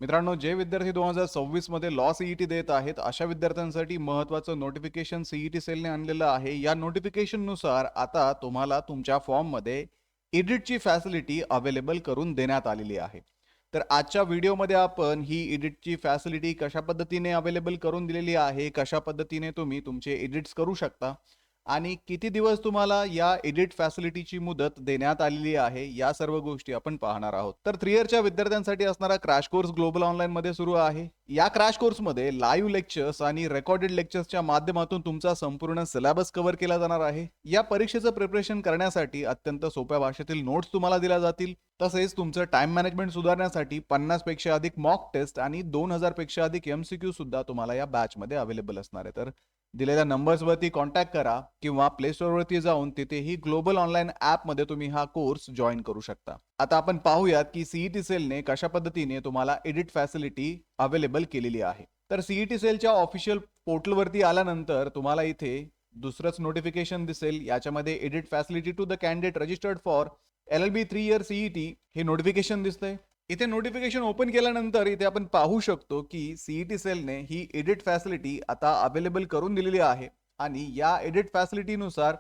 मित्रांनो, जे विद्यार्थी 2026 मध्ये लॉ सीईटी देत आहेत, अशा विद्यार्थ्यांसाठी महत्त्वाचं नोटिफिकेशन सीईटी सेलने आणलेलं आहे. या नोटिफिकेशननुसार आता तुम्हाला तुमच्या फॉर्ममध्ये एडिटची फॅसिलिटी अवेलेबल करून देण्यात आलेली आहे. तर आजच्या व्हिडिओमध्ये आपण ही एडिटची फॅसिलिटी कशा पद्धतीने अवेलेबल करून दिलेली आहे, कशा पद्धतीने तुम्ही तुमचे एडिट्स करू शकता आणि किती दिवस तुम्हाला या एडिट फॅसिलिटीची मुदत देण्यात आलेली आहे, या सर्व गोष्टी आपण पाहणार आहोत. तर 3 इयरच्या विद्यार्थ्यांसाठी असणारा क्रॅश कोर्स ग्लोबल ऑनलाईन मध्ये सुरू आहे. या क्रॅश कोर्समध्ये लाईव्ह लेक्चर्स आणि रेकॉर्डेड लेक्चर्सच्या माध्यमातून तुमचा संपूर्ण सिलेबस कव्हर केला जाणार आहे. या परीक्षेचं प्रिपरेशन करण्यासाठी अत्यंत सोप्या भाषेतील नोट्स तुम्हाला दिल्या जातील. तसेच तुमचं टाइम मॅनेजमेंट सुधारण्यासाठी 50 पेक्षा अधिक मॉक टेस्ट आणि 2000 पेक्षा अधिक एमसीक्यू सुद्धा तुम्हाला या बॅच मध्ये अवेलेबल असणार आहे. तर दिलेल्या नंबर्सवरती कॉन्टॅक्ट करा किंवा प्ले स्टोअरवरती जाऊन तिथेही ग्लोबल ऑनलाईन ॲपमध्ये तुम्ही हा कोर्स जॉईन करू शकता. आता आपण पाहूयात की सीईटी सेलने कशा पद्धतीने तुम्हाला एडिट फॅसिलिटी अवेलेबल केलेली आहे. तर सीईटी सेलच्या ऑफिशियल पोर्टलवरती आल्यानंतर तुम्हाला इथे दुसरंच नोटिफिकेशन दिसेल. याच्यामध्ये edit facility to the candidate registered for LLB 3 year CET हे नोटिफिकेशन दिसतंय. इथे नोटिफिकेशन ओपन केल्यानंतर इथे आपण पाहू शकतो की सीईटी सेलने ही एडिट फॅसिलिटी आता अवेलेबल करून दिलेली आहे आणि या एडिट फॅसिलिटीनुसार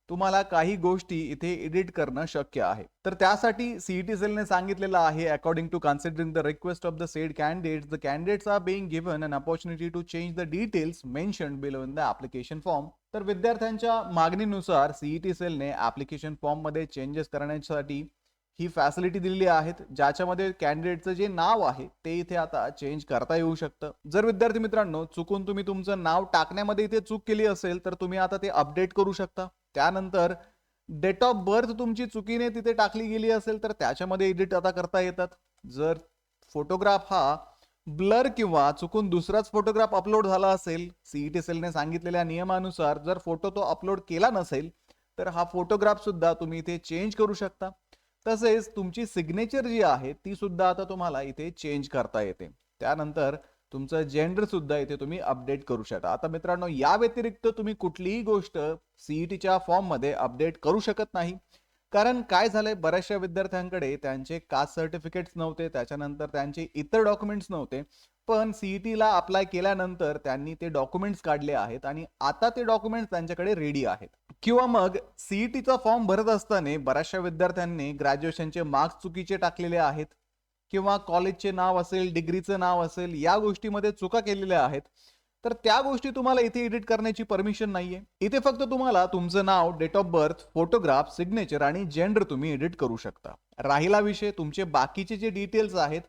तुम्हाला काही गोष्टी इथे एडिट करणं शक्य आहे. तर त्यासाठी सीईटी सेलने सांगितलेलं आहे, according to considering the request of the said candidates, the candidates are being given an opportunity to change the details mentioned below in the application form. तर विद्यार्थ्यांच्या मागणीनुसार सीईटी सेलने ऍप्लिकेशन फॉर्म मध्ये चेंजेस करण्यासाठी ही facility दिलेली आहेत, ज्याच्यामध्ये कॅन्डिडेटचं जे नाव आहे ते इथे आता चेंज करता येऊ शकतं. जर विद्यार्थी मित्रांनो चुकून तुम्ही तुमचं नाव टाकण्यामध्ये इथे चूक केली असेल तर तुम्ही आता ते अपडेट करू शकता. त्यानंतर डेट ऑफ बर्थ तुमची चुकीने तिथे टाकली गेली असेल तर त्याच्यामध्ये एडिट आता करता येतात. जर फोटोग्राफ हा ब्लर किंवा चुकून दुसराच फोटोग्राफ अपलोड झाला असेल, सीईटी सेलने सांगितलेल्या नियमानुसार जर फोटो तो अपलोड केला नसेल तर हा फोटोग्राफ सुद्धा तुम्ही इथे चेंज करू शकता. तसेच तुमची सिग्नेचर जी आहे ती सुद्धा आता तुम्हाला इथे चेंज करता येते. त्यानंतर तुमचं जेंडर सुद्धा इथे तुम्ही अपडेट करू शकता. आता मित्रांनो, या व्यतिरिक्त तुम्ही कुठलीही गोष्ट सीईटीच्या फॉर्म मध्ये अपडेट करू शकत नाही. कारण काय झालंय, बऱ्याचशा विद्यार्थ्यांकडे त्यांचे कास्ट सर्टिफिकेट्स नव्हते, त्याच्यानंतर त्यांचे इतर डॉक्युमेंट्स नव्हते, पण सीईटीला अप्लाय केल्यानंतर त्यांनी ते डॉक्युमेंट्स काढले आहेत आणि आता ते डॉक्युमेंट्स त्यांच्याकडे रेडी आहेत. किंवा मग सीईटीचा फॉर्म भरत असताना बऱ्याचशा विद्यार्थ्यांनी ग्रॅज्युएशनचे मार्क्स चुकीचे टाकलेले आहेत किंवा कॉलेजचे नाव असेल, डिग्रीचं नाव असेल, या गोष्टीमध्ये चुका केलेल्या आहेत. तर त्या गोष्टी तुम्हाला इथे एडिट करण्याची परमिशन नाहीये. इथे फक्त तुम्हाला तुमचं नाव, date of birth, photograph, signature आणि जेंडर तुम्ही एडिट करू शकता. राहिला विषय तुमचे बाकीचे जे डिटेल्स आहेत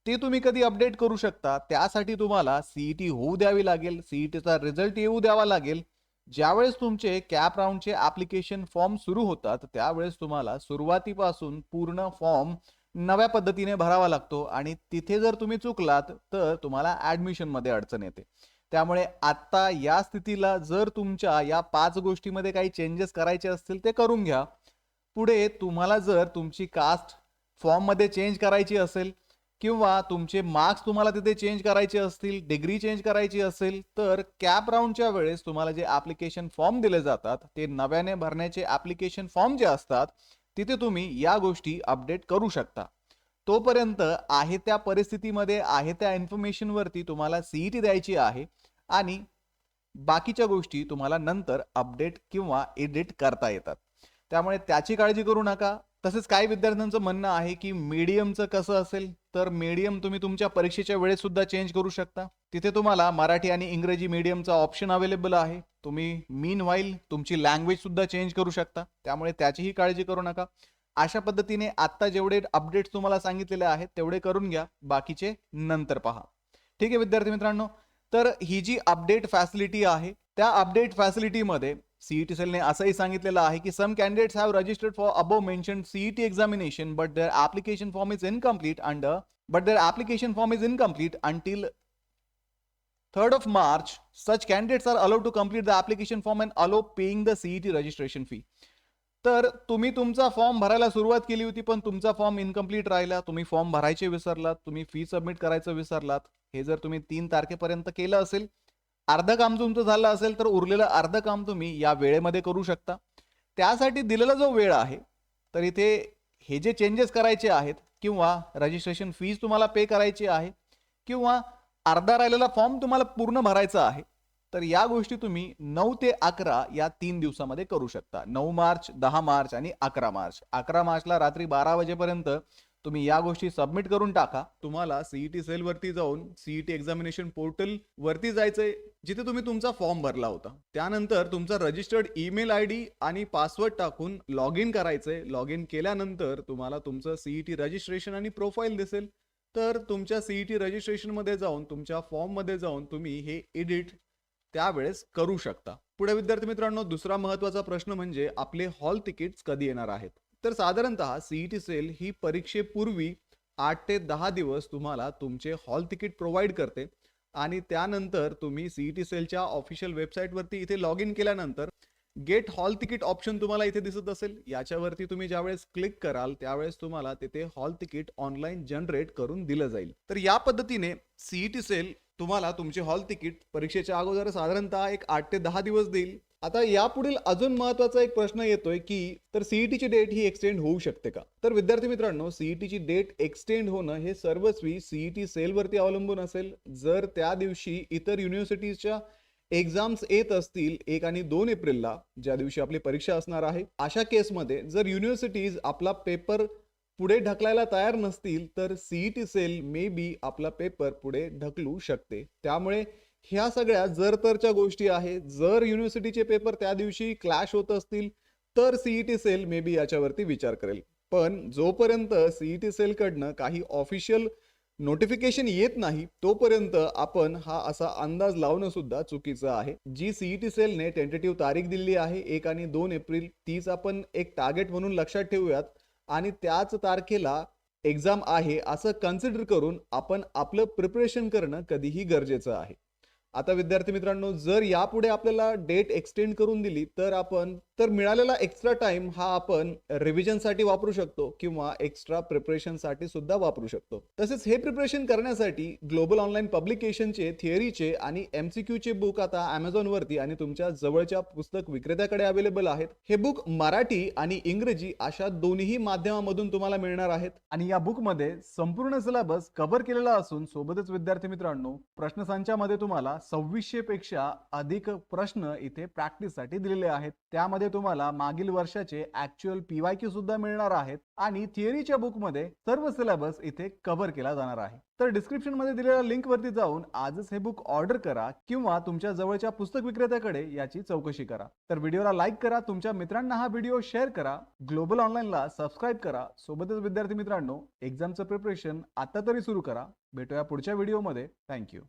ते तुम्ही कधी अपडेट करू शकता. त्यासाठी तुम्हाला सीईटी होऊ द्यावी लागेल, सीईटीचा रिझल्ट येऊ द्यावा लागेल. ज्यावेळेस तुमचे कॅप राऊंडचे ऍप्लिकेशन फॉर्म सुरू होतात त्यावेळेस तुम्हाला सुरुवातीपासून पूर्ण फॉर्म नव्या पद्धतीने भरावा लागतो आणि तिथे जर तुम्ही चुकलात तर तुम्हाला ऍडमिशन मध्ये अडचण येते. त्यामुळे आता या स्थितीला जर तुमच्या या 5 गोष्टीमध्ये काही चेंजेस करायचे असतील ते करून घ्या. पुढे तुम्हाला जर तुमची कास्ट फॉर्म मध्ये चेंज करायची असेल किंवा तुमचे मार्क्स तुम्हाला तिथे चेंज करायचे असतील, डिग्री चेंज करायची असेल, तर कॅप राऊंडच्या वेळेस तुम्हाला जे ऍप्लिकेशन फॉर्म दिले जातात ते नव्याने भरण्याचे ऍप्लिकेशन फॉर्म जे असतात तिथे तुम्ही या गोष्टी अपडेट करू शकता. तोपर्यंत आहे त्या परिस्थितीमध्ये, आहे त्या इन्फॉर्मेशन वरती तुम्हाला सीईटी द्यायची आहे आणि बाकीच्या गोष्टी तुम्हाला नंतर अपडेट किंवा एडिट करता येतात. त्यामुळे त्याची काळजी करू नका. तसेच काही विद्यार्थ्यांचं म्हणणं आहे की मीडियमचं कसं असेल, तर मीडियम तुम्ही तुमच्या परीक्षेच्या वेळेस सुद्धा चेंज करू शकता. तिथे तुम्हाला मराठी आणि इंग्रजी मीडियमचा ऑप्शन अवेलेबल आहे. तुम्ही मीन व्हाईल तुमची लँग्वेज सुद्धा चेंज करू शकता. त्यामुळे त्याचीही काळजी करू नका. अशा पद्धतीने आता जेवढे अपडेट्स तुम्हाला सांगितलेले आहेत तेवढे करून घ्या, बाकीचे नंतर पहा. ठीक आहे विद्यार्थी मित्रांनो, तर ही जी अपडेट फॅसिलिटी आहे त्या अपडेट फॅसिलिटीमध्ये सीईटी सेलने असंही सांगितलेलं आहे की some candidates have registered for above mentioned CET examination but their application form is incomplete until 3rd of March. Such candidates are allowed to complete the application form and allow paying the CET registration fee. तर तुम्ही तुमचा form भरायला सुरुवात केली होती पण तुमचा form incomplete राहिला, तुम्ही फॉर्म भरायचे विसरलात, तुम्ही फी सबमिट करायचं विसरलात. हे जर तुम्ही 3 तारखेपर्यंत केलं असेल, अर्ध काम तुमचं झालं असेल, तर उरलेलं अर्ध काम तुम्ही या वेळेमध्ये करू शकता. त्यासाठी दिलेला जो वेळ आहे तर इथे हे जे चेंजेस करायचे आहेत किंवा रजिस्ट्रेशन फीज तुम्हाला पे करायची आहे किंवा अर्धा राहिलेला फॉर्म तुम्हाला पूर्ण भरायचा आहे, तर या गोष्टी तुम्ही 9 ते 11 या 3 दिवसामध्ये करू शकता. 9 मार्च, 10 मार्च आणि 11 मार्च. 11 मार्चला रात्री 12 वाजेपर्यंत तुम्ही या गोष्टी सबमिट करून टाका. तुम्हाला सीईटी सेल वरती जाऊन सीईटी एक्झामिनेशन पोर्टल वरती जायचंय, जिथे तुम्ही तुमचा फॉर्म भरला होता. त्यानंतर तुमचा रजिस्टर्ड ईमेल आयडी आणि पासवर्ड टाकून लॉग इन करायचंय. लॉग इन केल्यानंतर तुम्हाला तुमचं सीईटी रजिस्ट्रेशन आणि प्रोफाईल दिसेल. तर तुमच्या सीईटी रजिस्ट्रेशन मध्ये जाऊन तुमच्या फॉर्म मध्ये जाऊन तुम्ही हे एडिट त्यावेळेस करू शकता. पुढे विद्यार्थी मित्रांनो, दुसरा महत्त्वाचा प्रश्न म्हणजे आपले हॉल तिकीट्स कधी येणार आहेत. तर साधारणतः सीईटी सेल ही परीक्षेपूर्वी 8 ते 10 दिवस तुम्हाला तुमचे हॉल तिकीट प्रोव्हाइड करते आणि त्यानंतर तुम्ही सीईटी सेलच्या ऑफिशियल वेबसाईटवरती इथे लॉग इन केल्यानंतर गेट हॉल तिकीट ऑप्शन तुम्हाला इथे दिसत असेल. याच्यावरती तुम्ही ज्यावेळेस क्लिक कराल त्यावेळेस तुम्हाला तिथे हॉल तिकीट ऑनलाईन जनरेट करून दिलं जाईल. तर या पद्धतीने सीईटी सेल तुम्हाला तुमचे हॉल तिकीट परीक्षेच्या अगोदर साधारणतः एक 8 ते 10 दिवस देईल. आता यापुढील अजून महत्त्वाचा एक प्रश्न येतोय की तर सीईटीची डेट ही एक्सटेंड होऊ शकते का? तर विद्यार्थी मित्रांनो, सीईटीची डेट एक्सटेंड होणं हे सर्वस्वी सीईटी सेलवरती अवलंबून असेल. जर त्या दिवशी इतर युनिव्हर्सिटीजच्या एक्झाम्स येत असतील 1 आणि 2 एप्रिलला, ज्या दिवशी आपली परीक्षा असणार आहे, अशा केसमध्ये जर युनिव्हर्सिटीज आपला पेपर पुढे ढकलायला तयार नसतील तर सीईटी सेल मे बी आपला पेपर पुढे ढकलू शकते. त्यामुळे ह्या सगळ्या जर तरच्या गोष्टी आहेत. जर युनिव्हर्सिटीचे पेपर त्या दिवशी क्लॅश होत असतील तर सीईटी सेल मे बी याच्यावरती विचार करेल. पण जोपर्यंत सीईटी सेल कडनं काही ऑफिशियल नोटिफिकेशन येत नाही तोपर्यंत आपण हा असा अंदाज लावणं सुद्धा चुकीचं आहे. जी सीईटी सेलने टेंटेटिव्ह तारीख दिली आहे 1 आणि 2 एप्रिल, तीच आपण एक टार्गेट म्हणून लक्षात ठेवूयात आणि त्याच तारखेला एक्झाम आहे असं कन्सिडर करून आपण आपलं प्रिपरेशन करणं कधीही गरजेचं आहे. आता विद्यार्थी मित्रांनो, जर यापुढे आपल्याला डेट एक्सटेंड करून दिली तर मिळालेला एक्स्ट्रा टाइम हा आपण रिव्हिजनसाठी वापरू शकतो किंवा एक्स्ट्रा प्रिपरेशनसाठी सुद्धा वापरू शकतो. तसेच हे प्रिपरेशन करण्यासाठी ग्लोबल ऑनलाईन पब्लिकेशनचे थिअरीचे आणि एमसीक्यूचे बुक आता Amazon वरती आणि तुमच्या जवळच्या पुस्तक विक्रेत्याकडे अवेलेबल आहेत. हे बुक मराठी आणि इंग्रजी अशा दोन्ही माध्यमामधून तुम्हाला मिळणार आहेत आणि या बुकमध्ये संपूर्ण सिलेबस कव्हर केलेला असून सोबतच विद्यार्थी मित्रांनो, प्रश्नसंचामध्ये तुम्हाला 2600 पेक्षा अधिक प्रश्न इथे प्रॅक्टिससाठी दिलेले आहेत. त्यामध्ये तुम्हाला मागील वर्षाचे ऍक्च्युअल पीवायक्यू सुद्धा मिळणार आहेत आणि थिअरीच्या बुक मध्ये सर्व सिलेबस इथे कव्हर केला जाणार आहे. तर डिस्क्रिप्शन मध्ये दिलेल्या लिंक वरती जाऊन आजच हे बुक ऑर्डर करा किंवा तुमच्या जवळच्या पुस्तक विक्रेत्याकडे याची चौकशी करा. तर व्हिडिओला लाईक करा, तुमच्या मित्रांना हा व्हिडिओ शेअर करा, ग्लोबल ऑनलाईनला सबस्क्राईब करा. सोबतच विद्यार्थी मित्रांनो, एक्झामचं प्रिपरेशन आता तरी सुरू करा. भेटूया पुढच्या व्हिडिओमध्ये. थँक्यू.